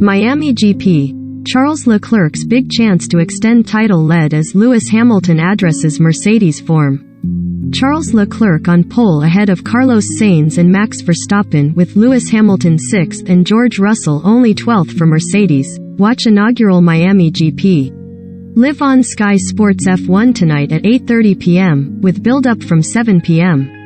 Miami GP. Charles Leclerc's big chance to extend title led as Lewis Hamilton addresses Mercedes form. Charles Leclerc on pole ahead of Carlos Sainz and Max Verstappen, with Lewis Hamilton 6th and George Russell only 12th for Mercedes. Watch inaugural Miami GP. Live on Sky Sports F1 tonight at 8:30 p.m., with build-up from 7 p.m.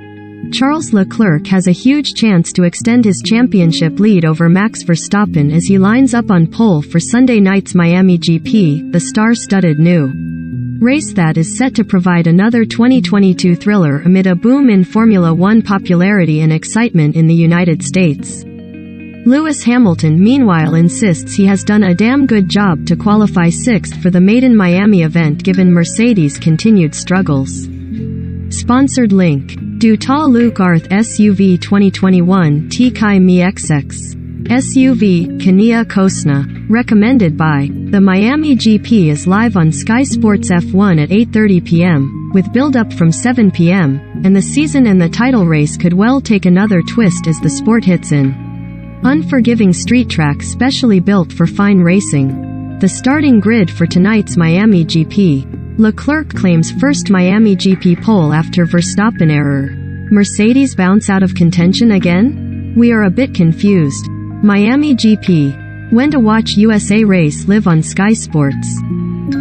Charles Leclerc has a huge chance to extend his championship lead over Max Verstappen as he lines up on pole for Sunday night's Miami GP, the star-studded new race that is set to provide another 2022 thriller amid a boom in Formula One popularity and excitement in the United States. Lewis Hamilton meanwhile insists he has done a damn good job to qualify 6th for the maiden Miami event given Mercedes' continued struggles. Sponsored link. Du Ta Luke Arth SUV 2021 T Kai Mi XX. SUV, Kania Kosna. Recommended by. The Miami GP is live on Sky Sports F1 at 8:30 p.m., with build-up from 7 p.m., and the season and the title race could well take another twist as the sport hits an unforgiving street track specially built for fine racing. The starting grid for tonight's Miami GP. Leclerc claims first Miami GP pole after Verstappen error. Mercedes bounce out of contention again? We are a bit confused. Miami GP. When to watch USA race live on Sky Sports.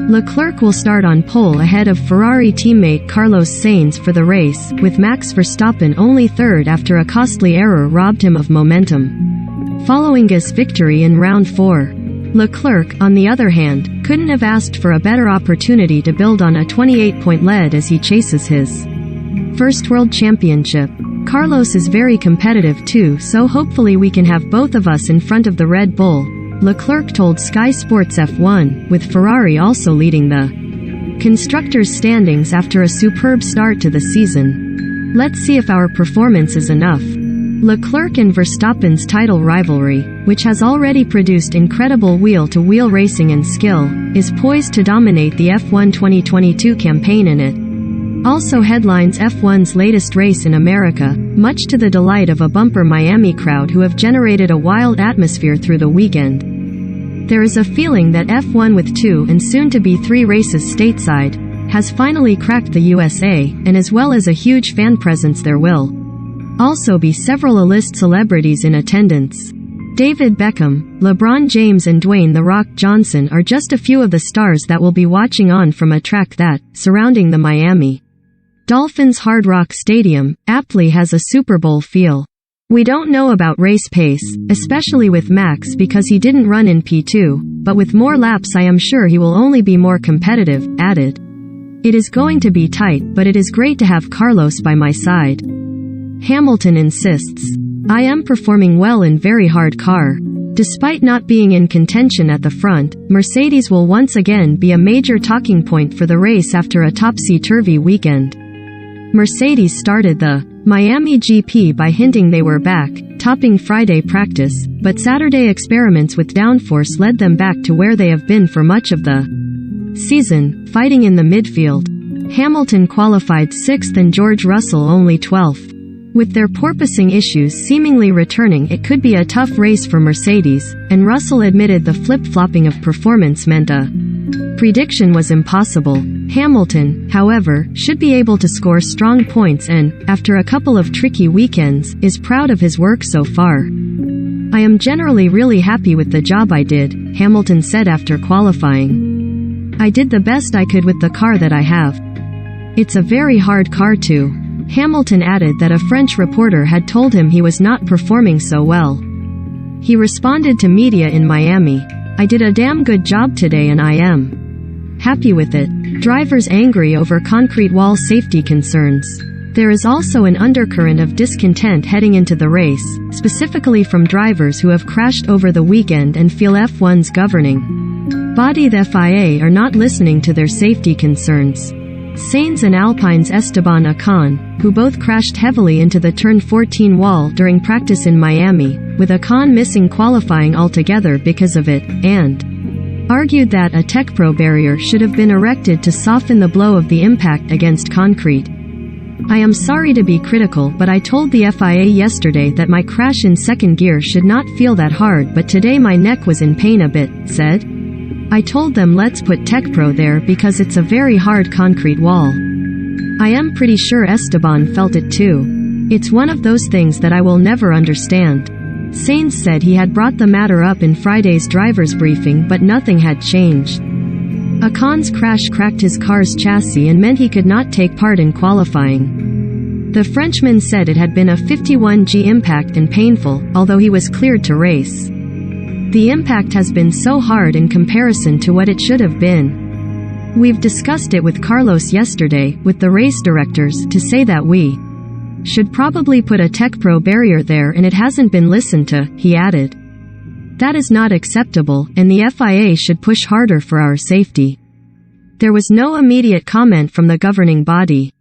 Leclerc will start on pole ahead of Ferrari teammate Carlos Sainz for the race, with Max Verstappen only third after a costly error robbed him of momentum following his victory in round 4. Leclerc, on the other hand, couldn't have asked for a better opportunity to build on a 28-point lead as he chases his first world championship. Carlos is very competitive too, so hopefully we can have both of us in front of the Red Bull, Leclerc told Sky Sports F1, with Ferrari also leading the constructors' standings after a superb start to the season. Let's see if our performance is enough. Leclerc and Verstappen's title rivalry, which has already produced incredible wheel-to-wheel racing and skill, is poised to dominate the F1 2022 campaign in it. Also headlines F1's latest race in America, much to the delight of a bumper Miami crowd who have generated a wild atmosphere through the weekend. There is a feeling that F1 with 2 and soon to be 3 races stateside, has finally cracked the USA, and as well as a huge fan presence there will also be several A-list celebrities in attendance. David Beckham, LeBron James and Dwayne "The Rock" Johnson are just a few of the stars that will be watching on from a track that, surrounding the Miami Dolphins Hard Rock Stadium, aptly has a Super Bowl feel. We don't know about race pace, especially with Max because he didn't run in P2, but with more laps I am sure he will only be more competitive, added. It is going to be tight, but it is great to have Carlos by my side. Hamilton insists. I am performing well in very hard car. Despite not being in contention at the front, Mercedes will once again be a major talking point for the race after a topsy-turvy weekend. Mercedes started the Miami GP by hinting they were back, topping Friday practice, but Saturday experiments with downforce led them back to where they have been for much of the season, fighting in the midfield. Hamilton qualified 6th and George Russell only 12th. With their porpoising issues seemingly returning, it could be a tough race for Mercedes, and Russell admitted the flip-flopping of performance meant a prediction was impossible. Hamilton, however, should be able to score strong points and, after a couple of tricky weekends, is proud of his work so far. I am generally really happy with the job I did, Hamilton said after qualifying. I did the best I could with the car that I have. It's a very hard car too. Hamilton added that a French reporter had told him he was not performing so well. He responded to media in Miami, I did a damn good job today and I am happy with it. Drivers angry over concrete wall safety concerns. There is also an undercurrent of discontent heading into the race, specifically from drivers who have crashed over the weekend and feel F1's governing body, the FIA, are not listening to their safety concerns. Sainz and Alpine's Esteban Ocon, who both crashed heavily into the turn 14 wall during practice in Miami, with Ocon missing qualifying altogether because of it, and argued that a TechPro barrier should have been erected to soften the blow of the impact against concrete. I am sorry to be critical, but I told the FIA yesterday that my crash in second gear should not feel that hard, but today my neck was in pain a bit, said. I told them let's put TechPro there because it's a very hard concrete wall. I am pretty sure Esteban felt it too. It's one of those things that I will never understand. Sainz said he had brought the matter up in Friday's driver's briefing, but nothing had changed. Ocon's crash cracked his car's chassis and meant he could not take part in qualifying. The Frenchman said it had been a 51G impact and painful, although he was cleared to race. The impact has been so hard in comparison to what it should have been. We've discussed it with Carlos yesterday, with the race directors, to say that we should probably put a TechPro barrier there, and it hasn't been listened to, he added. That is not acceptable, and the FIA should push harder for our safety. There was no immediate comment from the governing body.